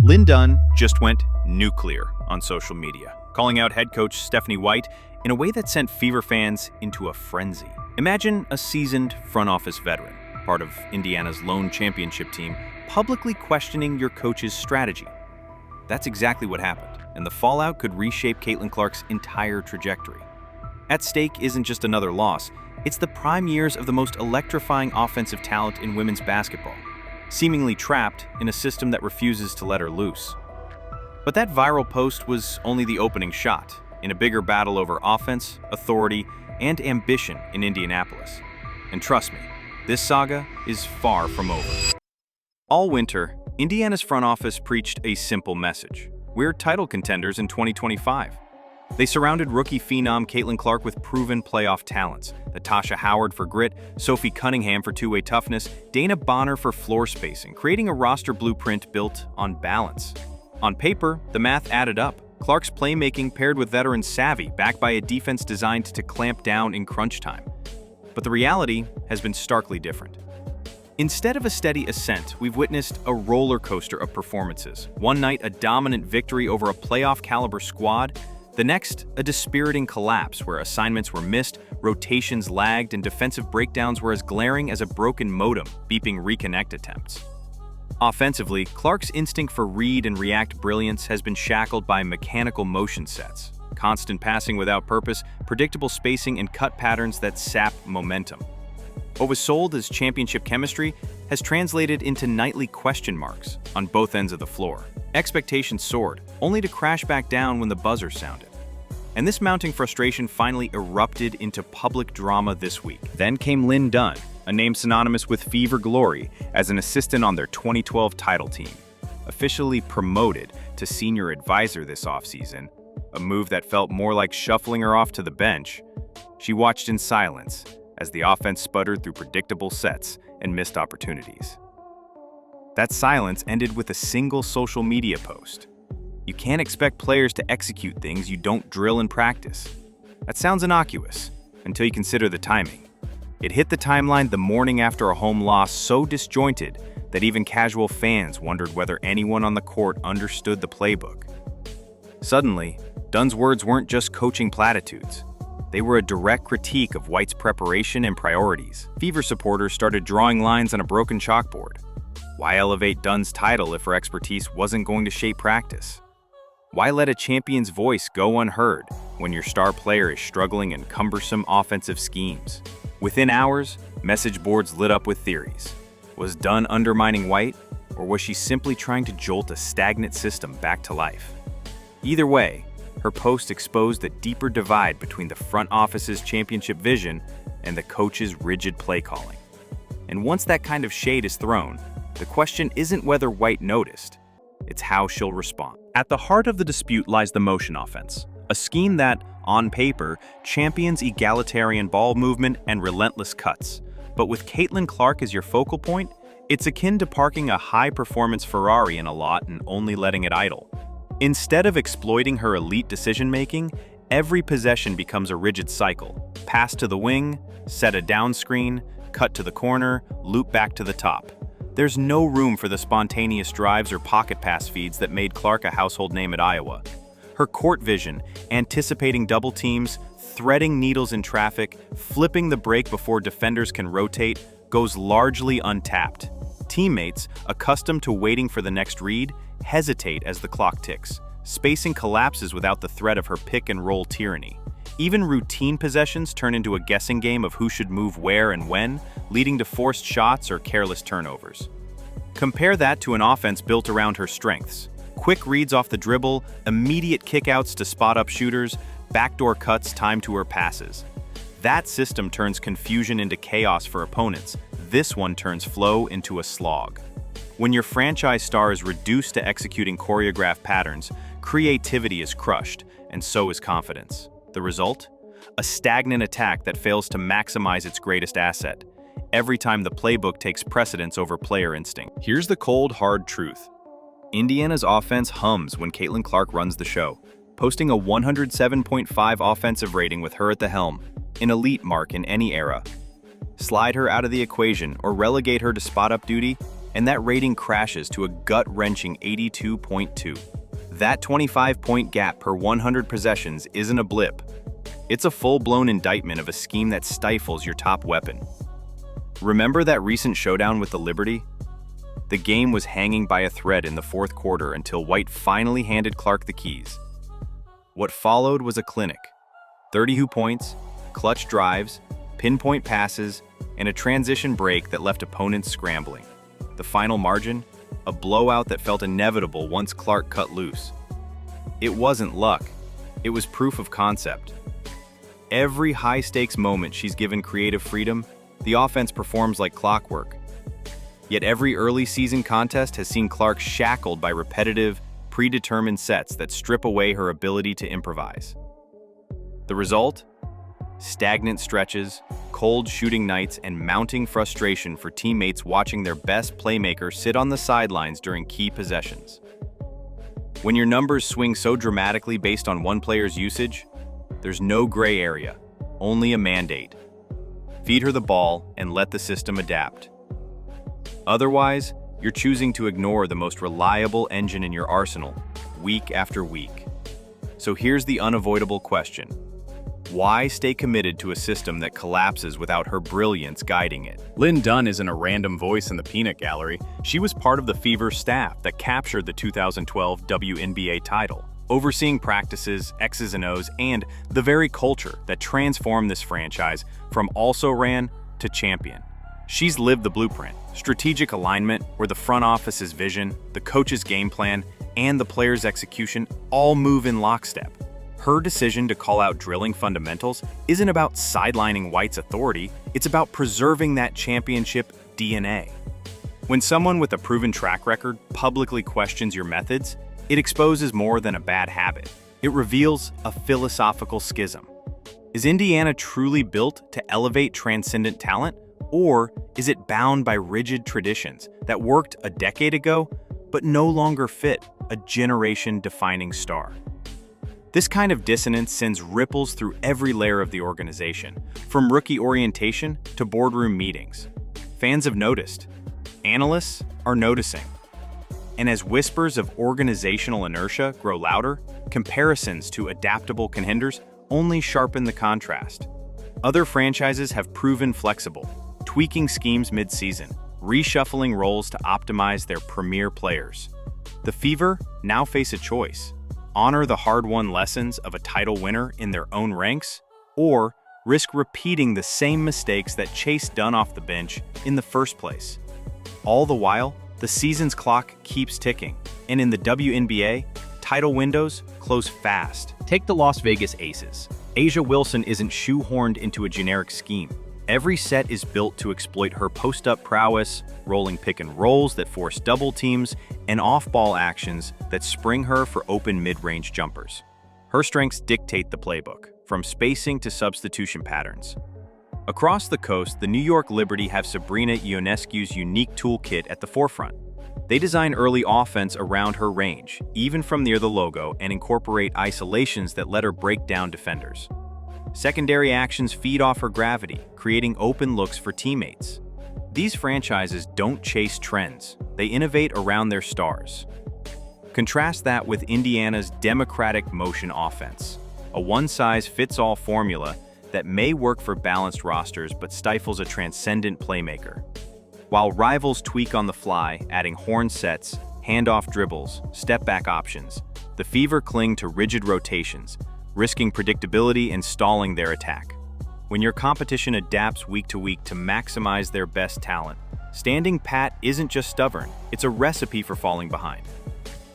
Linn Dunn just went nuclear on social media, calling out head coach Stephanie White in a way that sent Fever fans into a frenzy. Imagine a seasoned front office veteran, part of Indiana's lone championship team, publicly questioning your coach's strategy. That's exactly what happened, and the fallout could reshape Caitlin Clark's entire trajectory. At stake isn't just another loss, it's the prime years of the most electrifying offensive talent in women's basketball, seemingly trapped in a system that refuses to let her loose. But that viral post was only the opening shot in a bigger battle over offense, authority, and ambition in Indianapolis. And trust me, this saga is far from over. All winter, Indiana's front office preached a simple message: we're title contenders in 2025. They surrounded rookie phenom Caitlin Clark with proven playoff talents: Natasha Howard for grit, Sophie Cunningham for two-way toughness, Dana Bonner for floor spacing, creating a roster blueprint built on balance. On paper, the math added up. Clark's playmaking paired with veteran savvy, backed by a defense designed to clamp down in crunch time. But the reality has been starkly different. Instead of a steady ascent, we've witnessed a roller coaster of performances. One night, a dominant victory over a playoff-caliber squad. The next, a dispiriting collapse where assignments were missed, rotations lagged, and defensive breakdowns were as glaring as a broken modem beeping reconnect attempts. Offensively, Clark's instinct for read and react brilliance has been shackled by mechanical motion sets, constant passing without purpose, predictable spacing, and cut patterns that sap momentum. What was sold as championship chemistry has translated into nightly question marks on both ends of the floor. Expectations soared, only to crash back down when the buzzer sounded. And this mounting frustration finally erupted into public drama this week. Then came Linn Dunn, a name synonymous with Fever glory, as an assistant on their 2012 title team. Officially promoted to senior advisor this offseason, a move that felt more like shuffling her off to the bench. She watched in silence as the offense sputtered through predictable sets and missed opportunities. That silence ended with a single social media post. You can't expect players to execute things you don't drill in practice. That sounds innocuous, until you consider the timing. It hit the timeline the morning after a home loss so disjointed that even casual fans wondered whether anyone on the court understood the playbook. Suddenly, Dunn's words weren't just coaching platitudes. They were a direct critique of White's preparation and priorities. Fever supporters started drawing lines on a broken chalkboard. Why elevate Dunn's title if her expertise wasn't going to shape practice? Why let a champion's voice go unheard when your star player is struggling in cumbersome offensive schemes? Within hours, message boards lit up with theories. Was Dunn undermining White, or was she simply trying to jolt a stagnant system back to life? Either way, her post exposed the deeper divide between the front office's championship vision and the coach's rigid play calling. And once that kind of shade is thrown, the question isn't whether White noticed, it's how she'll respond. At the heart of the dispute lies the motion offense, a scheme that, on paper, champions egalitarian ball movement and relentless cuts. But with Caitlin Clark as your focal point, it's akin to parking a high-performance Ferrari in a lot and only letting it idle. Instead of exploiting her elite decision-making, every possession becomes a rigid cycle. Pass to the wing, set a down screen, cut to the corner, loop back to the top. There's no room for the spontaneous drives or pocket pass feeds that made Clark a household name at Iowa. Her court vision, anticipating double teams, threading needles in traffic, flipping the break before defenders can rotate, goes largely untapped. Teammates, accustomed to waiting for the next read, hesitate as the clock ticks. Spacing collapses without the threat of her pick-and-roll tyranny. Even routine possessions turn into a guessing game of who should move where and when, leading to forced shots or careless turnovers. Compare that to an offense built around her strengths. Quick reads off the dribble, immediate kickouts to spot-up shooters, backdoor cuts timed to her passes. That system turns confusion into chaos for opponents. This one turns flow into a slog. When your franchise star is reduced to executing choreographed patterns, creativity is crushed, and so is confidence. The result? A stagnant attack that fails to maximize its greatest asset, every time the playbook takes precedence over player instinct. Here's the cold, hard truth. Indiana's offense hums when Caitlin Clark runs the show, posting a 107.5 offensive rating with her at the helm, an elite mark in any era. Slide her out of the equation or relegate her to spot-up duty, and that rating crashes to a gut-wrenching 82.2. That 25-point gap per 100 possessions isn't a blip. It's a full-blown indictment of a scheme that stifles your top weapon. Remember that recent showdown with the Liberty? The game was hanging by a thread in the fourth quarter until White finally handed Clark the keys. What followed was a clinic. 32 points, clutch drives, pinpoint passes, and a transition break that left opponents scrambling. The final margin? A blowout that felt inevitable once Clark cut loose. It wasn't luck. It was proof of concept. Every high-stakes moment she's given creative freedom, the offense performs like clockwork. Yet every early-season contest has seen Clark shackled by repetitive, predetermined sets that strip away her ability to improvise. The result? Stagnant stretches, cold shooting nights, and mounting frustration for teammates watching their best playmaker sit on the sidelines during key possessions. When your numbers swing so dramatically based on one player's usage, there's no gray area, only a mandate. Feed her the ball and let the system adapt. Otherwise, you're choosing to ignore the most reliable engine in your arsenal, week after week. So here's the unavoidable question. Why stay committed to a system that collapses without her brilliance guiding it? Linn Dunn isn't a random voice in the peanut gallery. She was part of the Fever staff that captured the 2012 WNBA title, overseeing practices, X's and O's, and the very culture that transformed this franchise from also-ran to champion. She's lived the blueprint, strategic alignment where the front office's vision, the coach's game plan, and the player's execution all move in lockstep. Her decision to call out drilling fundamentals isn't about sidelining White's authority, it's about preserving that championship DNA. When someone with a proven track record publicly questions your methods, it exposes more than a bad habit. It reveals a philosophical schism. Is Indiana truly built to elevate transcendent talent, or is it bound by rigid traditions that worked a decade ago but no longer fit a generation-defining star? This kind of dissonance sends ripples through every layer of the organization, from rookie orientation to boardroom meetings. Fans have noticed. Analysts are noticing. And as whispers of organizational inertia grow louder, comparisons to adaptable contenders only sharpen the contrast. Other franchises have proven flexible, tweaking schemes mid-season, reshuffling roles to optimize their premier players. The Fever now face a choice: honor the hard-won lessons of a title winner in their own ranks, or risk repeating the same mistakes that chased Dunn off the bench in the first place. All the while, the season's clock keeps ticking, and in the WNBA, title windows close fast. Take the Las Vegas Aces. A'ja Wilson isn't shoehorned into a generic scheme. Every set is built to exploit her post-up prowess, rolling pick and rolls that force double teams, and off-ball actions that spring her for open mid-range jumpers. Her strengths dictate the playbook, from spacing to substitution patterns. Across the coast, the New York Liberty have Sabrina Ionescu's unique toolkit at the forefront. They design early offense around her range, even from near the logo, and incorporate isolations that let her break down defenders. Secondary actions feed off her gravity, creating open looks for teammates. These franchises don't chase trends, they innovate around their stars. Contrast that with Indiana's democratic motion offense, a one-size-fits-all formula that may work for balanced rosters but stifles a transcendent playmaker. While rivals tweak on the fly, adding horn sets, handoff dribbles, step-back options, the Fever cling to rigid rotations, risking predictability and stalling their attack. When your competition adapts week to week to maximize their best talent, standing pat isn't just stubborn, it's a recipe for falling behind.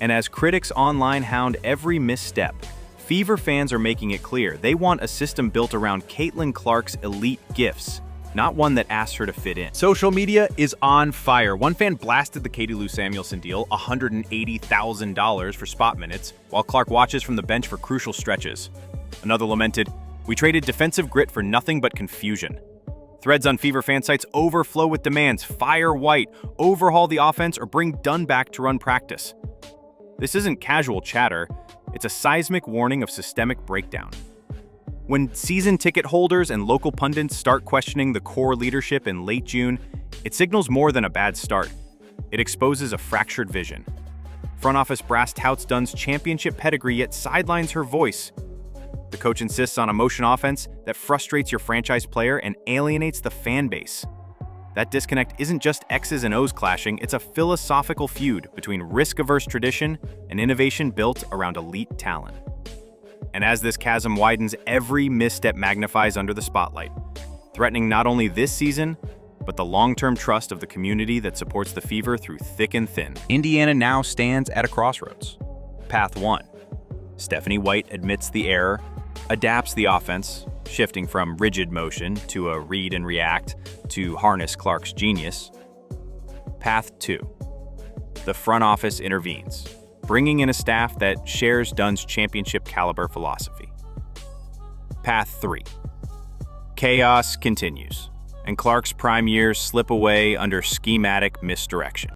And as critics online hound every misstep, Fever fans are making it clear they want a system built around Caitlin Clark's elite gifts, not one that asks her to fit in. Social media is on fire. One fan blasted the Katie Lou Samuelson deal, $180,000 for spot minutes, while Clark watches from the bench for crucial stretches. Another lamented, "We traded defensive grit for nothing but confusion." Threads on Fever fan sites overflow with demands: fire White, overhaul the offense, or bring Dunn back to run practice. This isn't casual chatter, it's a seismic warning of systemic breakdown. When season ticket holders and local pundits start questioning the core leadership in late June, it signals more than a bad start. It exposes a fractured vision. Front office brass touts Dunn's championship pedigree yet sidelines her voice. The coach insists on a motion offense that frustrates your franchise player and alienates the fan base. That disconnect isn't just X's and O's clashing, it's a philosophical feud between risk-averse tradition and innovation built around elite talent. And as this chasm widens, every misstep magnifies under the spotlight, threatening not only this season, but the long-term trust of the community that supports the Fever through thick and thin. Indiana now stands at a crossroads. Path 1. Stephanie White admits the error, adapts the offense, shifting from rigid motion to a read and react to harness Clark's genius. Path 2. The front office intervenes, bringing in a staff that shares Dunn's championship caliber philosophy. Path 3. Chaos continues, and Clark's prime years slip away under schematic misdirection.